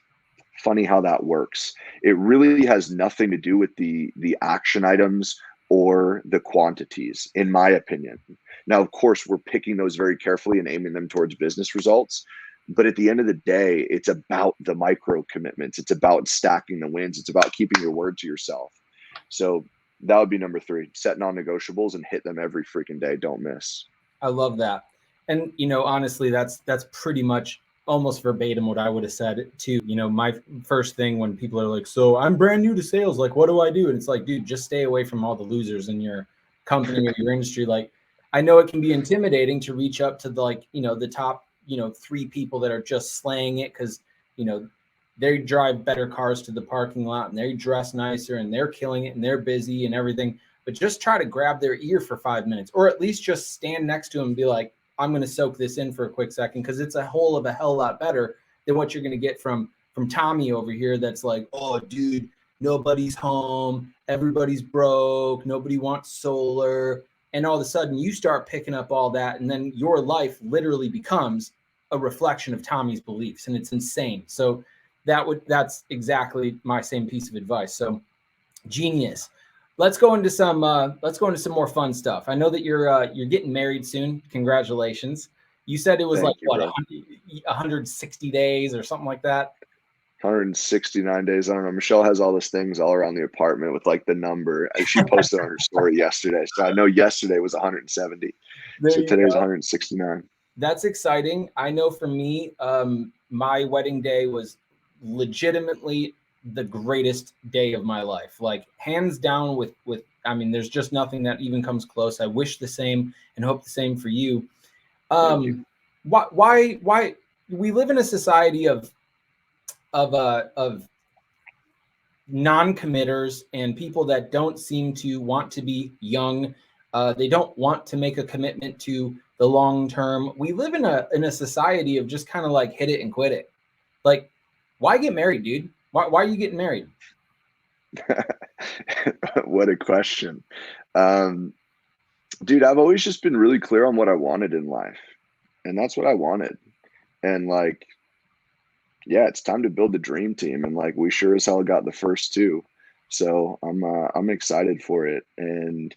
C: Funny how that works. It really has nothing to do with the action items or the quantities, in my opinion. Now, of course, we're picking those very carefully and aiming them towards business results. But at the end of the day, it's about the micro commitments. It's about stacking the wins. It's about keeping your word to yourself. So that would be number 3. Set non-negotiables and hit them every freaking day. Don't miss.
A: I love that. And, honestly, that's pretty much almost verbatim what I would have said too. My first thing when people are like, so I'm brand new to sales, like, what do I do? And it's like, dude, just stay away from all the losers in your company or your industry. Like, I know it can be intimidating to reach up to the top, 3 people that are just slaying it because, they drive better cars to the parking lot and they dress nicer and they're killing it and they're busy and everything. But just try to grab their ear for 5 minutes, or at least just stand next to them and be like, I'm going to soak this in for a quick second, because it's a whole of a hell lot better than what you're going to get from Tommy over here. That's like, oh, dude, nobody's home, everybody's broke, nobody wants solar. And all of a sudden you start picking up all that. And then your life literally becomes a reflection of Tommy's beliefs. And it's insane. So that's exactly my same piece of advice. So genius. Let's go into some more fun stuff. I know that you're getting married soon. Congratulations. You said it was
C: Thank
A: like
C: you,
A: 160 days or something like that.
C: 169 days. I don't know. Michelle has all those things all around the apartment with like the number. She posted on her story yesterday. So I know yesterday was 170. So today's 169.
A: That's exciting. I know for me, my wedding day was legitimately the greatest day of my life. Like, hands down with, I mean, there's just nothing that even comes close. I wish the same and hope the same for you. Why we live in a society of non-committers and people that don't seem to want to be young. They don't want to make a commitment to the long term. We live in a society of just kind of like hit it and quit it. Like, why get married, dude? Why are you getting married?
C: What a question. Dude, I've always just been really clear on what I wanted in life. And that's what I wanted. And like, yeah, it's time to build the dream team. And like, we sure as hell got the first 2. So I'm excited for it. And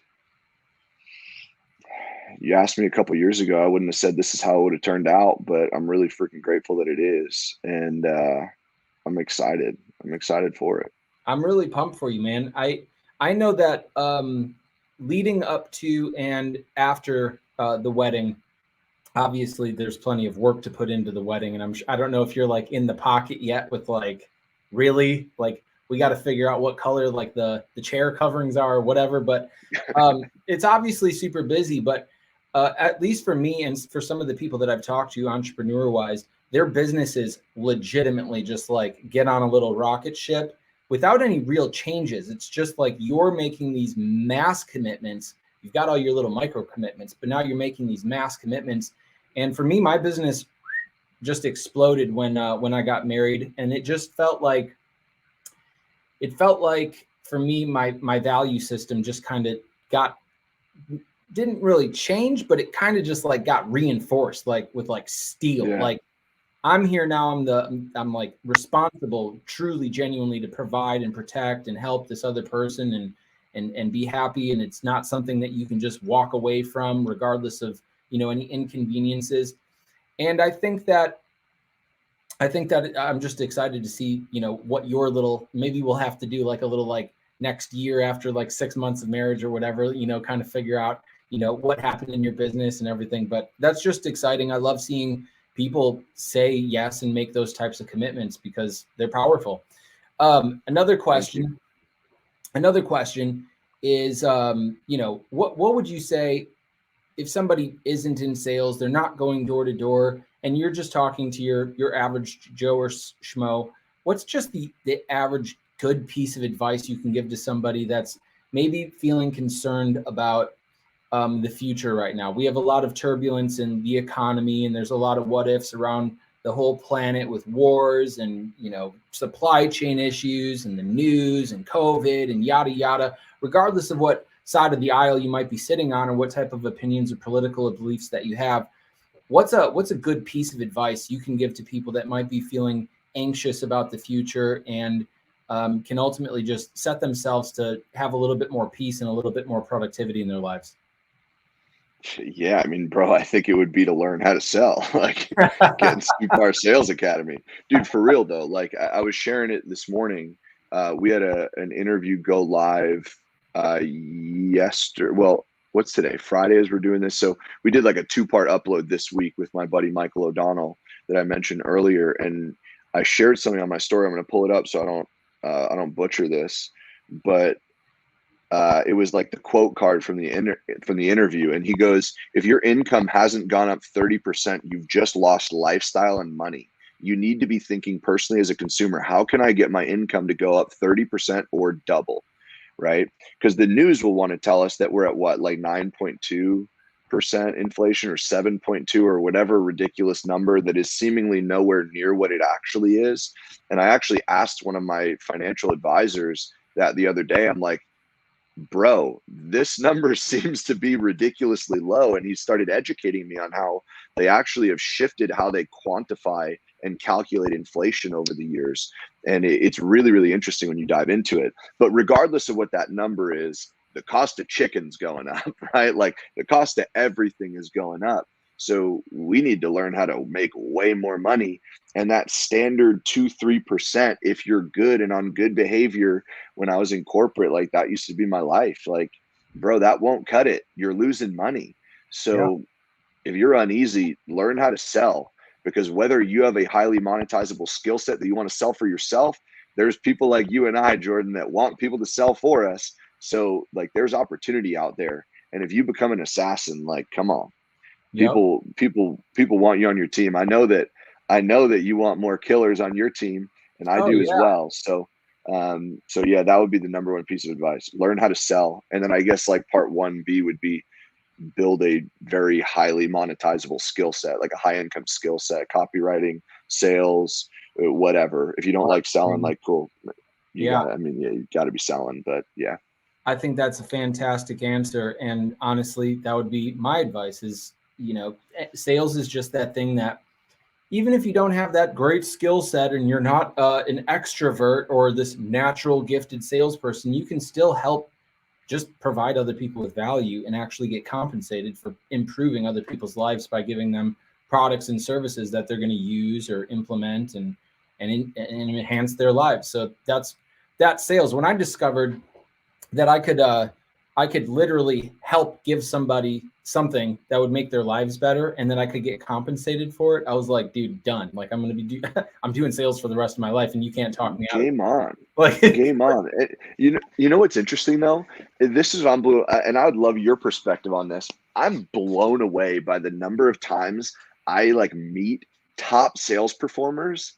C: you asked me a couple years ago, I wouldn't have said this is how it would have turned out, but I'm really freaking grateful that it is. And I'm excited. I'm excited for it.
A: I'm really pumped for you, man. I know that leading up to and after the wedding, obviously there's plenty of work to put into the wedding. And I don't know if you're like in the pocket yet with like, really, like, we got to figure out what color like the chair coverings are or whatever. But it's obviously super busy. But at least for me and for some of the people that I've talked to entrepreneur wise, their businesses legitimately just like get on a little rocket ship without any real changes. It's just like you're making these mass commitments. You've got all your little micro commitments, but now you're making these mass commitments. And for me, my business just exploded when I got married. And it just felt like for me, my value system just kind of didn't really change, but it kind of just like got reinforced, like with like steel.
C: Yeah.
A: Like, I'm here now. I'm like responsible, truly, genuinely, to provide and protect and help this other person and be happy. And it's not something that you can just walk away from, regardless of any inconveniences. And I think that I'm just excited to see what your little, maybe we'll have to do like a little like next year after like 6 months of marriage or whatever, kind of figure out what happened in your business and everything. But that's just exciting. I love seeing people say yes and make those types of commitments because they're powerful. Another question is, what would you say if somebody isn't in sales, they're not going door to door, and you're just talking to your average Joe or Schmo? What's just the average good piece of advice you can give to somebody that's maybe feeling concerned about the future right now? We have a lot of turbulence in the economy, and there's a lot of what ifs around the whole planet with wars and, supply chain issues and the news and COVID and yada, yada. Regardless of what side of the aisle you might be sitting on or what type of opinions or political beliefs that you have, what's a good piece of advice you can give to people that might be feeling anxious about the future and can ultimately just set themselves to have a little bit more peace and a little bit more productivity in their lives?
C: Yeah, I mean, bro, I think it would be to learn how to sell, like getting Stupar Sales Academy. Dude, for real though, like I was sharing it this morning. We had an interview go live yesterday. Well, what's today? Friday as we're doing this. So we did like a 2-part upload this week with my buddy Michael O'Donnell that I mentioned earlier. And I shared something on my story. I'm going to pull it up so I don't butcher this, but it was like the quote card from the interview, and he goes, "If your income hasn't gone up 30%, you've just lost lifestyle and money. You need to be thinking personally as a consumer, how can I get my income to go up 30% or double?" Right? Because the news will want to tell us that we're at what, like 9.2% inflation or 7.2 or whatever ridiculous number that is seemingly nowhere near what it actually is. And I actually asked one of my financial advisors that the other day. I'm like, bro, this number seems to be ridiculously low. And he started educating me on how they actually have shifted how they quantify and calculate inflation over the years. And it's really, really interesting when you dive into it. But regardless of what that number is, the cost of chicken's going up, right? Like the cost of everything is going up. So we need to learn how to make way more money. And that standard 2-3%, if you're good and on good behavior, when I was in corporate, like that used to be my life. Like, bro, that won't cut it. You're losing money. So if you're uneasy, learn how to sell, because whether you have a highly monetizable skill set that you want to sell for yourself, there's people like you and I, Jordan, that want people to sell for us. So like there's opportunity out there. And if you become an assassin, like, come on, people want you on your team. I know that you want more killers on your team, and I do as well. So yeah, that would be the number one piece of advice. Learn how to sell. And then I guess like part 1B would be build a very highly monetizable skill set, like a high income skill set, copywriting, sales, whatever. If you don't like selling, like, cool. You got to be selling, but yeah.
A: I think that's a fantastic answer. And honestly, that would be my advice is, sales is just that thing that even if you don't have that great skill set and you're not an extrovert or this natural gifted salesperson, you can still help just provide other people with value and actually get compensated for improving other people's lives by giving them products and services that they're going to use or implement and enhance their lives. So that's sales. When I discovered that I could literally help give somebody something that would make their lives better, and then I could get compensated for it, I was like, dude, done. Like I'm doing sales for the rest of my life, and you can't talk me out.
C: Game on. Like game on. You know what's interesting though? This is on Blue, and I would love your perspective on this. I'm blown away by the number of times I like meet top sales performers,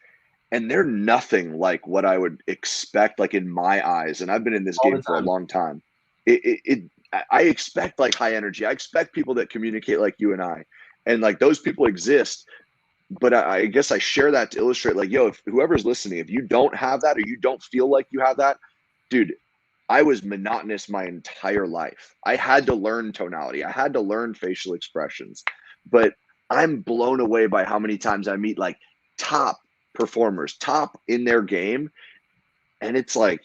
C: and they're nothing like what I would expect, like in my eyes. And I've been in this game for a long time. I expect like high energy. I expect people that communicate like you and I, and like those people exist. But I guess I share that to illustrate, like, yo, if whoever's listening, if you don't have that or you don't feel like you have that, dude, I was monotonous my entire life. I had to learn tonality. I had to learn facial expressions. But I'm blown away by how many times I meet like top performers, top in their game. And it's like,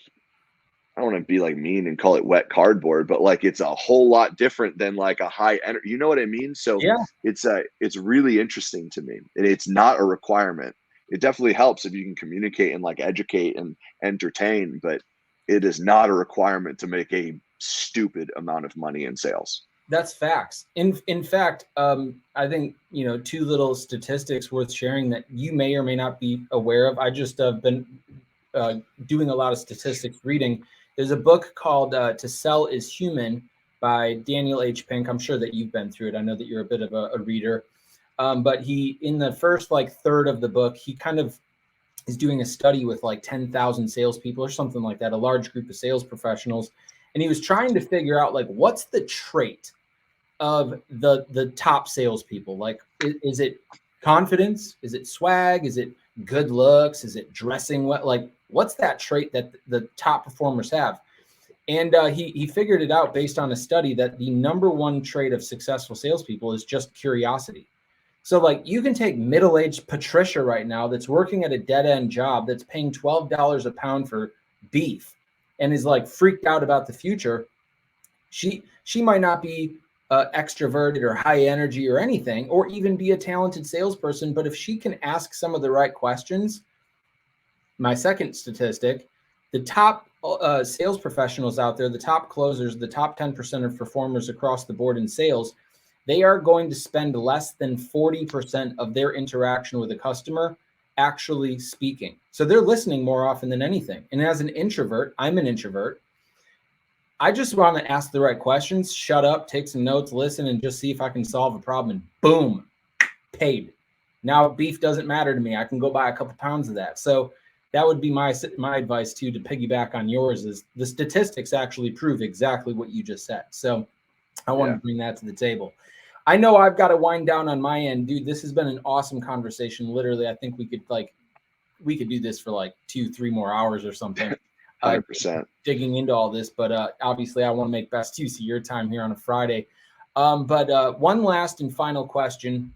C: I don't want to be like mean and call it wet cardboard, but like it's a whole lot different than like a high energy. You know what I mean? So yeah, it's really interesting to me, and it's not a requirement. It definitely helps if you can communicate and like educate and entertain, but it is not a requirement to make a stupid amount of money in sales.
A: That's facts. In fact, I think, you know, two little statistics worth sharing that you may or may not be aware of. I just been doing a lot of statistics reading. There's a book called To Sell is Human by Daniel H. Pink. I'm sure that you've been through it. I know that you're a bit of a reader. But he, in the first like third of the book, he kind of is doing a study with like 10,000 salespeople or something like that, a large group of sales professionals. And he was trying to figure out like, what's the trait of the top salespeople? Like, is it confidence? Is it swag? Is it good looks? Is it dressing well? Like, what's that trait that the top performers have? And he figured it out based on a study that the number one trait of successful salespeople is just curiosity. So like you can take middle-aged Patricia right now that's working at a dead-end job that's paying $12 a pound for beef and is like freaked out about the future. She might not be extroverted or high energy or anything, or even be a talented salesperson. But if she can ask some of the right questions, my second statistic, the top sales professionals out there, the top closers, the top 10% of performers across the board in sales, they are going to spend less than 40% of their interaction with a customer actually speaking. So they're listening more often than anything. And as an introvert, I'm an introvert. I just want to ask the right questions, shut up, take some notes, listen, and just see if I can solve a problem. And boom, paid. Now beef doesn't matter to me. I can go buy a couple pounds of that. So that would be my advice too, to piggyback on yours, is the statistics actually prove exactly what you just said. So I want to bring that to the table. I know I've got to wind down on my end, dude. This has been an awesome conversation. Literally, I think we could do this for like 2-3 more hours or something.
C: 100%.
A: Digging into all this, but obviously I want to make best use of your time here on a Friday. But one last and final question.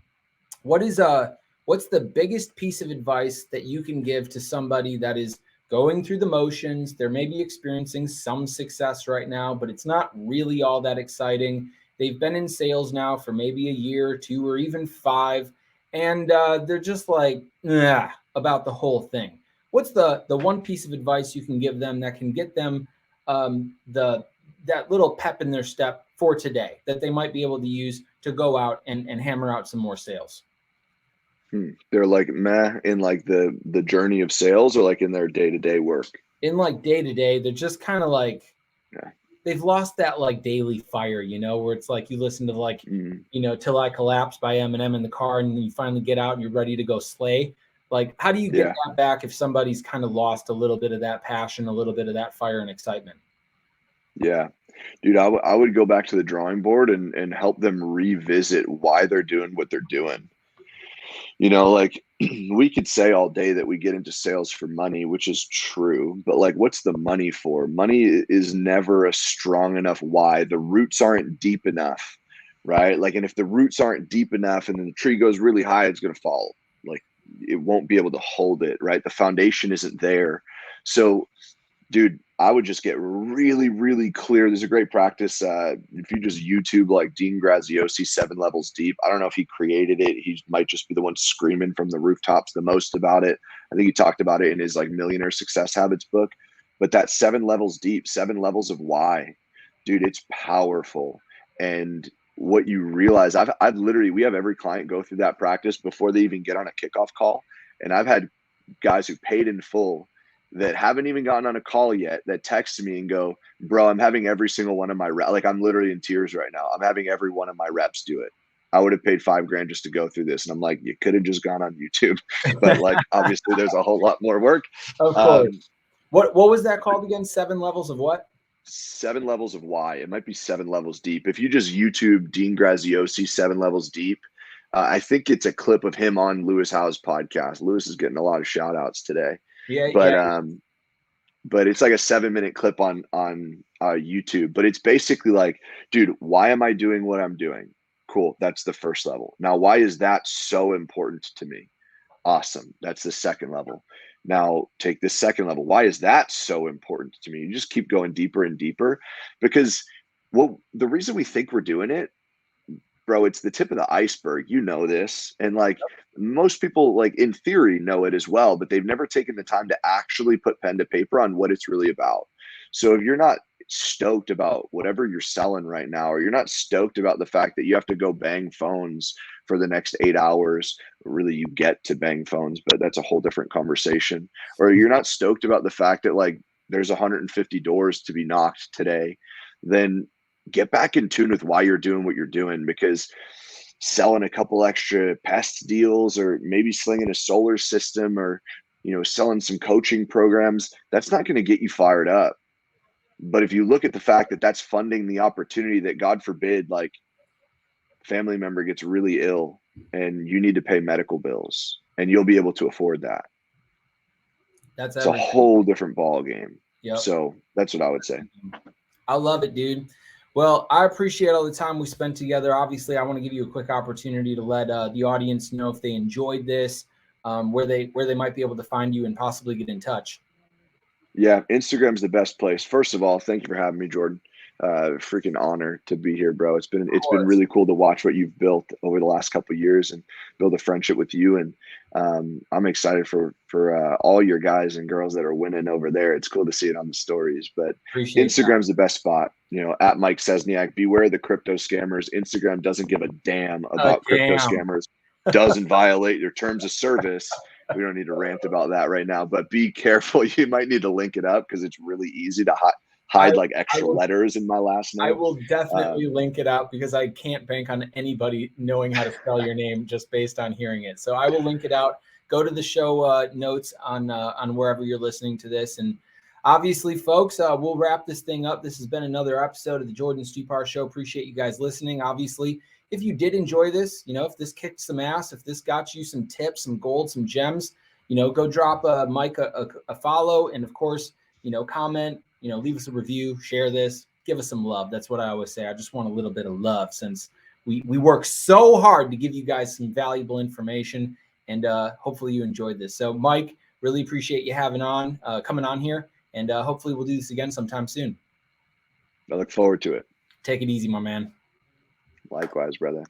A: What's the biggest piece of advice that you can give to somebody that is going through the motions? They're maybe experiencing some success right now, but it's not really all that exciting. They've been in sales now for maybe a year or 2 or even 5, and they're just like, about the whole thing. What's the one piece of advice you can give them that can get them that little pep in their step for today that they might be able to use to go out and hammer out some more sales?
C: They're like meh in like the journey of sales, or like in their day-to-day work?
A: In like day-to-day, they're just kind of like, they've lost that like daily fire, you know, where it's like you listen to like, you know, Till I Collapse by Eminem in the car, and you finally get out and you're ready to go slay. Like, how do you get that back if somebody's kind of lost a little bit of that passion, a little bit of that fire and excitement?
C: Yeah, dude, I would go back to the drawing board and help them revisit why they're doing what they're doing. You know, like we could say all day that we get into sales for money, which is true, but like, what's the money for? Money is never a strong enough why. The roots aren't deep enough, right? Like, and if the roots aren't deep enough and then the tree goes really high, it's going to fall. Like, it won't be able to hold it, right? The foundation isn't there. So, dude, I would just get really, really clear. There's a great practice. If you just YouTube like Dean Graziosi, 7 Levels Deep. I don't know if he created it. He might just be the one screaming from the rooftops the most about it. I think he talked about it in his like Millionaire Success Habits book. But that 7 Levels Deep, 7 levels of why, dude, it's powerful. And what you realize, I've literally, we have every client go through that practice before they even get on a kickoff call. And I've had guys who paid in full that haven't even gotten on a call yet that text me and go, bro, I'm having every single one of my reps. Like, I'm literally in tears right now. I'm having every one of my reps do it. I would have paid $5,000 just to go through this. And I'm like, you could have just gone on YouTube, but like, obviously there's a whole lot more work.
A: Of course. What was that called again? 7 levels of what?
C: 7 levels of why. It might be 7 levels deep. If you just YouTube Dean Graziosi, 7 Levels Deep, I think it's a clip of him on Lewis Howe's podcast. Lewis is getting a lot of shout outs today. But it's like a 7-minute clip on YouTube. But it's basically like, dude, why am I doing what I'm doing? Cool. That's the first level. Now, why is that so important to me? Awesome. That's the second level. Now take this second level. Why is that so important to me? You just keep going deeper and deeper, because the reason we think we're doing it, bro, it's the tip of the iceberg. You know this. And like most people, like in theory, know it as well, but they've never taken the time to actually put pen to paper on what it's really about. So if you're not stoked about whatever you're selling right now, or you're not stoked about the fact that you have to go bang phones for the next 8 hours. Really, you get to bang phones, but that's a whole different conversation. Or you're not stoked about the fact that like there's 150 doors to be knocked today, then get back in tune with why you're doing what you're doing, because selling a couple extra pest deals, or maybe slinging a solar system, or selling some coaching programs, that's not going to get you fired up. But if you look at the fact that that's funding the opportunity that, God forbid, like family member gets really ill and you need to pay medical bills, and you'll be able to afford that,
A: That's
C: it's a whole different ball game.
A: Yep.
C: So that's what I would say.
A: I love it, dude. Well, I appreciate all the time we spent together. Obviously, I want to give you a quick opportunity to let the audience know if they enjoyed this, where they might be able to find you and possibly get in touch.
C: Yeah, Instagram's the best place. First of all, thank you for having me, Jordan. Freaking honor to be here, bro. It's been really cool to watch what you've built over the last couple of years and build a friendship with you. And I'm excited for all your guys and girls that are winning over there. It's cool to see it on the stories. But Instagram's the best spot. At Mike Szczesniak. Beware the crypto scammers. Instagram doesn't give a damn about crypto scammers. Doesn't violate your terms of service. We don't need to rant about that right now, but be careful. You might need to link it up because it's really easy to hide like extra letters in my last name.
A: I will definitely link it out because I can't bank on anybody knowing how to spell your name just based on hearing it. So I will link it out. Go to the show notes on wherever you're listening to this. And obviously, folks, we'll wrap this thing up. This has been another episode of the Jordan Stupar Show. Appreciate you guys listening. Obviously, if you did enjoy this, if this kicked some ass, if this got you some tips, some gold, some gems, go drop Mike a follow. And of course, comment, leave us a review, share this, give us some love. That's what I always say. I just want a little bit of love since we work so hard to give you guys some valuable information, and hopefully you enjoyed this. So Mike, really appreciate you coming on here, and hopefully we'll do this again sometime soon.
C: I look forward to it.
A: Take it easy, my man.
C: Likewise, brother.